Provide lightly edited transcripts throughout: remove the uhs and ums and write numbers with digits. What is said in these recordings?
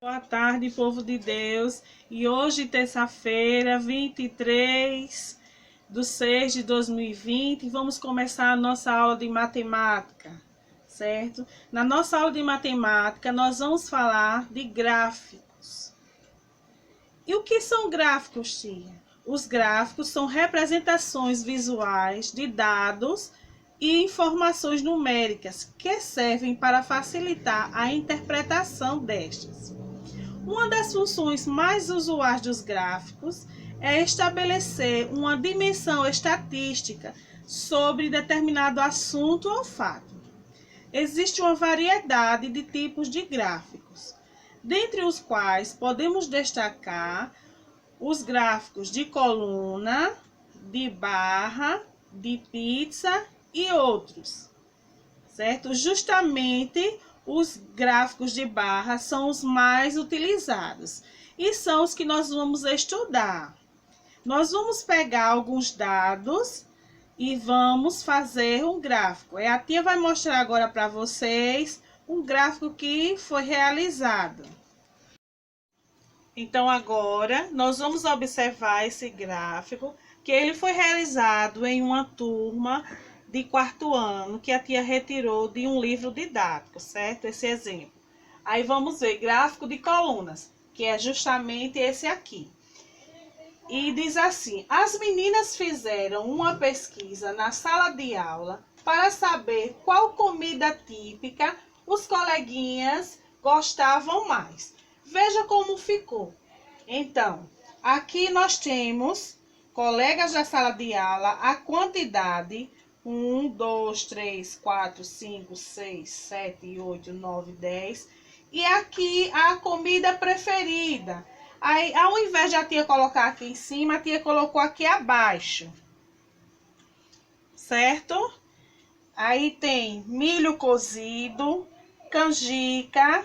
Boa tarde, povo de Deus. E hoje, terça-feira, 23/6/2020, vamos começar a nossa aula de matemática, certo? Na nossa aula de matemática, nós vamos falar de gráficos. E o que são gráficos, tia? Os gráficos são representações visuais de dados e informações numéricas que servem para facilitar a interpretação destas. Uma das funções mais usuais dos gráficos é estabelecer uma dimensão estatística sobre determinado assunto ou fato. Existe uma variedade de tipos de gráficos, dentre os quais podemos destacar os gráficos de coluna, de barra, de pizza e outros, certo? Justamente os gráficos de barra são os mais utilizados e são os que nós vamos estudar. Nós vamos pegar alguns dados e vamos fazer um gráfico. A tia vai mostrar agora para vocês um gráfico que foi realizado. Então, agora nós vamos observar esse gráfico, que ele foi realizado em uma turma de quarto ano, que a tia retirou de um livro didático, certo? Esse exemplo. Aí vamos ver gráfico de colunas, que é justamente esse aqui. E diz assim: as meninas fizeram uma pesquisa na sala de aula para saber qual comida típica os coleguinhas gostavam mais. Veja como ficou. Então, aqui nós temos colegas da sala de aula, a quantidade 1, 2, 3, 4, 5, 6, 7, 8, 9, 10. E aqui a comida preferida. Aí, ao invés de a tia colocar aqui em cima, a tia colocou aqui abaixo. Certo? Aí tem milho cozido, canjica,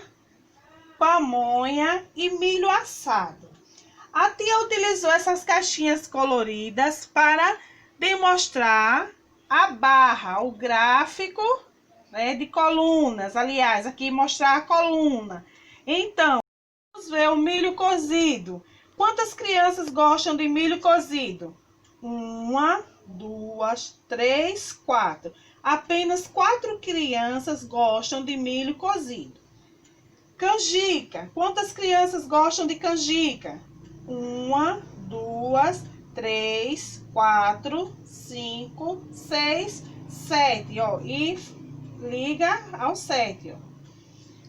pamonha e milho assado. A tia utilizou essas caixinhas coloridas para demonstrar a barra, o gráfico, né, de colunas. Aliás, aqui mostrar a coluna. Então, vamos ver o milho cozido. Quantas crianças gostam de milho cozido? 1, 2, 3, 4. Apenas 4 crianças gostam de milho cozido. Canjica. Quantas crianças gostam de canjica? 1, 2, 3, 4, 5, 6, 7, ó, e liga ao 7, ó.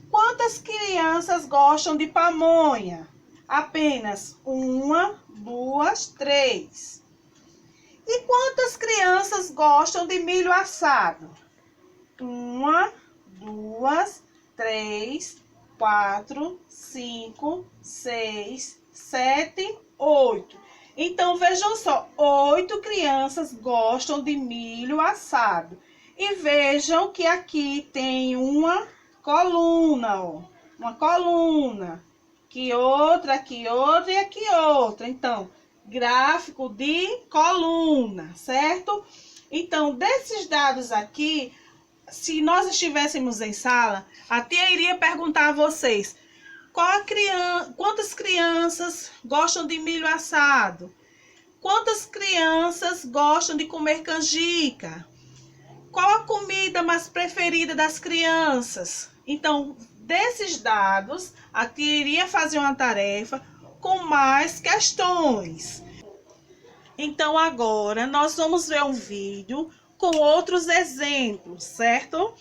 Quantas crianças gostam de pamonha? Apenas 1, 2, 3. E quantas crianças gostam de milho assado? 1, 2, 3, 4, 5, 6, 7, 8. Então, vejam só, 8 crianças gostam de milho assado. E vejam que aqui tem uma coluna, ó. Uma coluna. Aqui outra e aqui outra. Então, gráfico de coluna, certo? Então, desses dados aqui, se nós estivéssemos em sala, a tia iria perguntar a vocês: quantas crianças gostam de milho assado? Quantas crianças gostam de comer canjica? Qual a comida mais preferida das crianças? Então, desses dados, a tia iria fazer uma tarefa com mais questões. Então, agora, nós vamos ver um vídeo com outros exemplos, certo?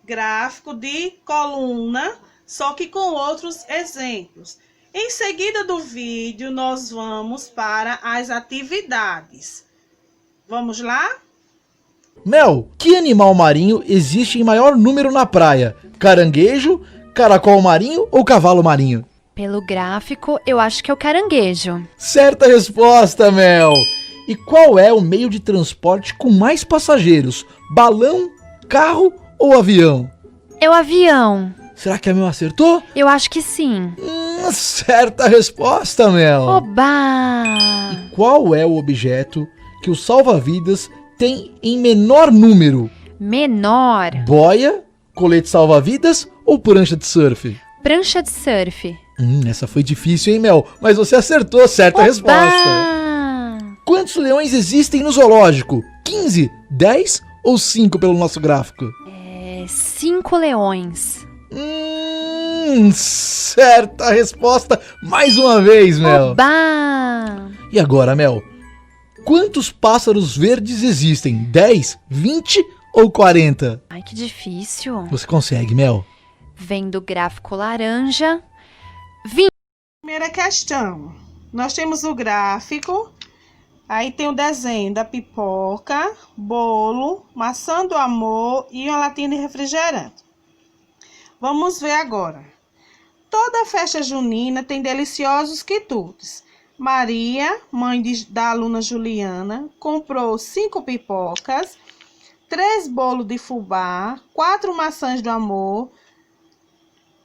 Gráfico de coluna, só que com outros exemplos. Em seguida do vídeo, nós vamos para as atividades. Vamos lá? Mel, que animal marinho existe em maior número na praia? Caranguejo, caracol marinho ou cavalo marinho? Pelo gráfico, eu acho que é o caranguejo. Certa resposta, Mel! E qual é o meio de transporte com mais passageiros? Balão, carro ou avião? É o avião. Será que a Mel acertou? Eu acho que sim. Certa resposta, Mel! Oba! E qual é o objeto que o salva-vidas tem em menor número? Menor. Boia, colete salva-vidas ou prancha de surf? Prancha de surf. Essa foi difícil, hein, Mel? Mas você acertou, certa Oba! resposta. Quantos leões existem no zoológico? 15, 10 ou 5 pelo nosso gráfico? 5 leões. Certa resposta mais uma vez, Mel. Oba! E agora, Mel? Quantos pássaros verdes existem? 10, 20 ou 40? Ai, que difícil. Você consegue, Mel? Vem do gráfico laranja. Primeira questão. Nós temos o gráfico, aí tem o desenho da pipoca, bolo, maçã do amor e uma latinha de refrigerante. Vamos ver agora. Toda festa junina tem deliciosos quitutes. Maria, mãe da aluna Juliana, comprou 5 pipocas, 3 bolos de fubá, 4 maçãs do amor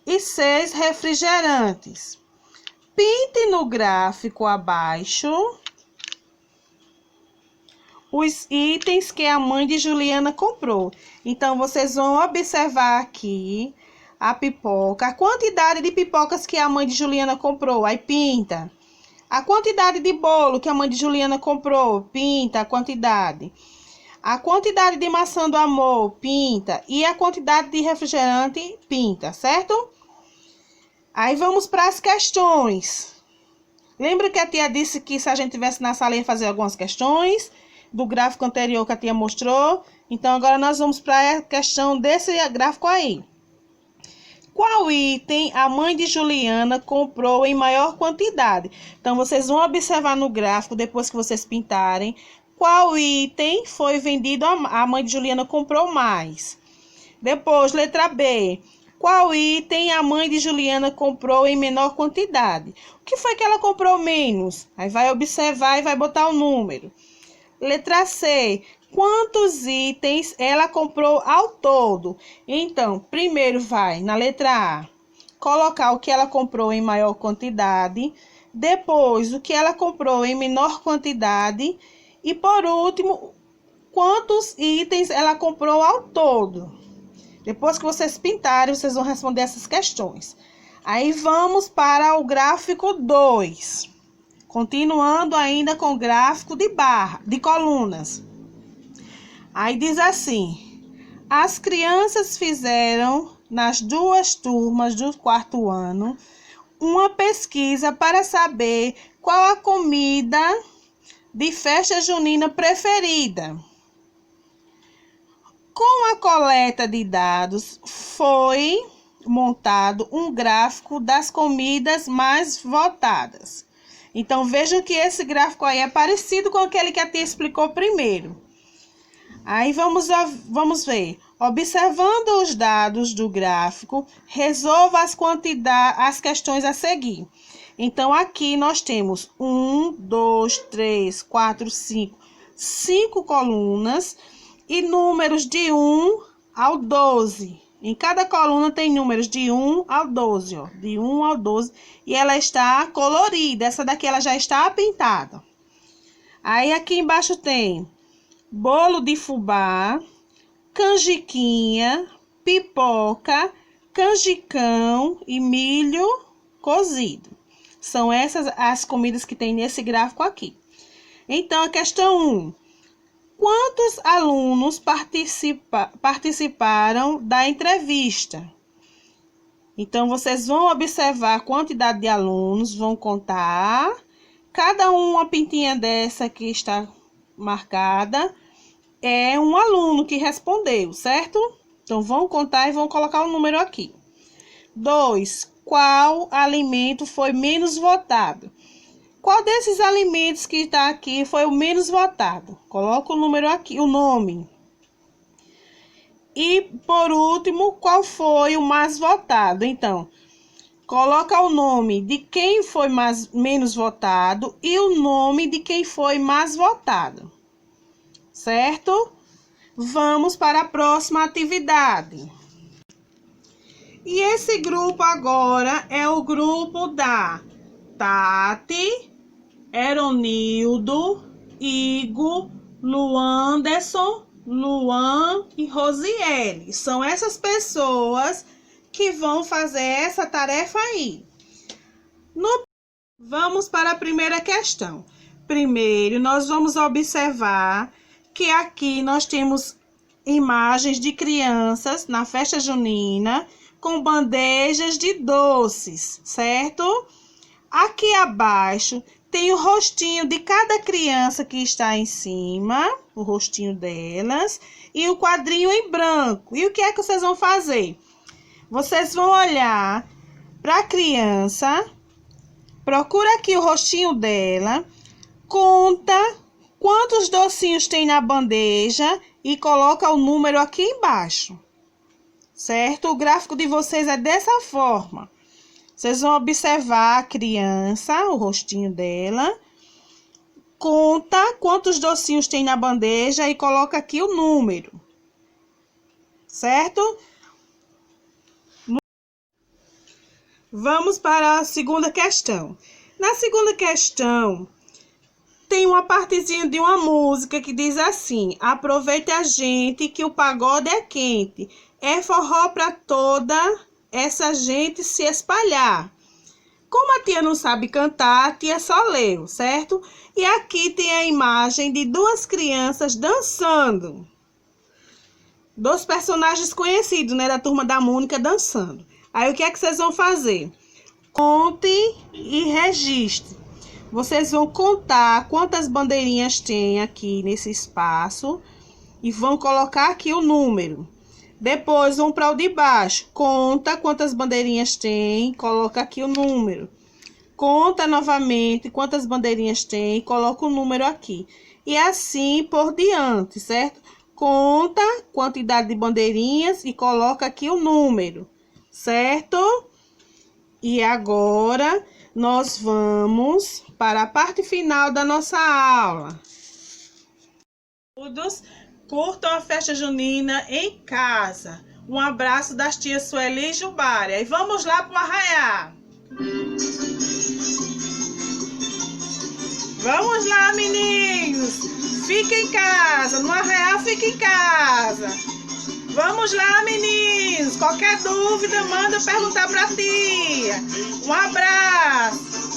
e 6 refrigerantes. Pinte no gráfico abaixo os itens que a mãe de Juliana comprou. Então, vocês vão observar aqui a pipoca, a quantidade de pipocas que a mãe de Juliana comprou, aí pinta. A quantidade de bolo que a mãe de Juliana comprou, pinta a quantidade. A quantidade de maçã do amor, pinta. E a quantidade de refrigerante, pinta, certo? Aí vamos para as questões. Lembra que a tia disse que se a gente tivesse na sala ia fazer algumas questões do gráfico anterior que a tia mostrou? Então, agora nós vamos para a questão desse gráfico aí. Qual item a mãe de Juliana comprou em maior quantidade? Então, vocês vão observar no gráfico, depois que vocês pintarem, qual item foi vendido a mãe de Juliana comprou mais. Depois, letra B. Qual item a mãe de Juliana comprou em menor quantidade? O que foi que ela comprou menos? Aí vai observar e vai botar o número. Letra C. Quantos itens ela comprou ao todo? Então, primeiro vai na letra A, colocar o que ela comprou em maior quantidade. Depois, o que ela comprou em menor quantidade. E, por último, quantos itens ela comprou ao todo? Depois que vocês pintarem, vocês vão responder essas questões. Aí, vamos para o gráfico 2. Continuando ainda com o gráfico de colunas. Aí diz assim: as crianças fizeram, nas 2 turmas do 4º ano, uma pesquisa para saber qual a comida de festa junina preferida. Com a coleta de dados, foi montado um gráfico das comidas mais votadas. Então, vejam que esse gráfico aí é parecido com aquele que a tia explicou primeiro. Aí, vamos ver. Observando os dados do gráfico, resolva as questões a seguir. Então, aqui nós temos 1, 2, 3, 4, 5 colunas e números de 1 ao 12. Em cada coluna tem números de 1 ao 12, ó, de 1 ao 12, e ela está colorida. Essa daqui ela já está pintada. Aí aqui embaixo tem bolo de fubá, canjiquinha, pipoca, canjicão e milho cozido. São essas as comidas que tem nesse gráfico aqui. Então, a questão 1. Quantos alunos participaram da entrevista? Então, vocês vão observar a quantidade de alunos, vão contar. Cada uma pintinha dessa que está marcada é um aluno que respondeu, certo? Então, vão contar e vão colocar o número aqui. 2. Qual alimento foi menos votado? Qual desses alimentos que está aqui foi o menos votado? Coloca o número aqui, o nome. E, por último, qual foi o mais votado? Então, coloca o nome de quem foi menos votado e o nome de quem foi mais votado. Certo? Vamos para a próxima atividade. E esse grupo agora é o grupo da Tati, Eronildo, Igor, Luanderson, Luan e Rosiele. São essas pessoas que vão fazer essa tarefa aí. Vamos para a primeira questão. Primeiro, nós vamos observar que aqui nós temos imagens de crianças na festa junina com bandejas de doces, certo? Aqui abaixo tem o rostinho de cada criança que está em cima, o rostinho delas, e o quadrinho em branco. E o que é que vocês vão fazer? Vocês vão olhar para a criança, procura aqui o rostinho dela, conta quantos docinhos tem na bandeja e coloca o número aqui embaixo, certo? O gráfico de vocês é dessa forma. Vocês vão observar a criança, o rostinho dela, conta quantos docinhos tem na bandeja e coloca aqui o número, certo? Vamos para a segunda questão. Na segunda questão, tem uma partezinha de uma música que diz assim: aproveite a gente que o pagode é quente, é forró para toda essa gente se espalhar. Como a tia não sabe cantar, a tia só leu, certo? E aqui tem a imagem de duas crianças dançando. Dois personagens conhecidos, né, da Turma da Mônica dançando. Aí o que é que vocês vão fazer? Conte e registre. Vocês vão contar quantas bandeirinhas tem aqui nesse espaço e vão colocar aqui o número. Depois vão para o de baixo. Conta quantas bandeirinhas tem, coloca aqui o número. Conta novamente quantas bandeirinhas tem e coloca o número aqui. E assim por diante, certo? Conta a quantidade de bandeirinhas e coloca aqui o número, certo? E agora nós vamos para a parte final da nossa aula. Todos curtam a festa junina em casa. Um abraço das tias Sueli e Jubária. E vamos lá para o arraiá. Vamos lá, meninos. Fiquem em casa. No arraiá, fiquem em casa. Vamos lá, meninos. Qualquer dúvida, manda perguntar para a tia. Um abraço.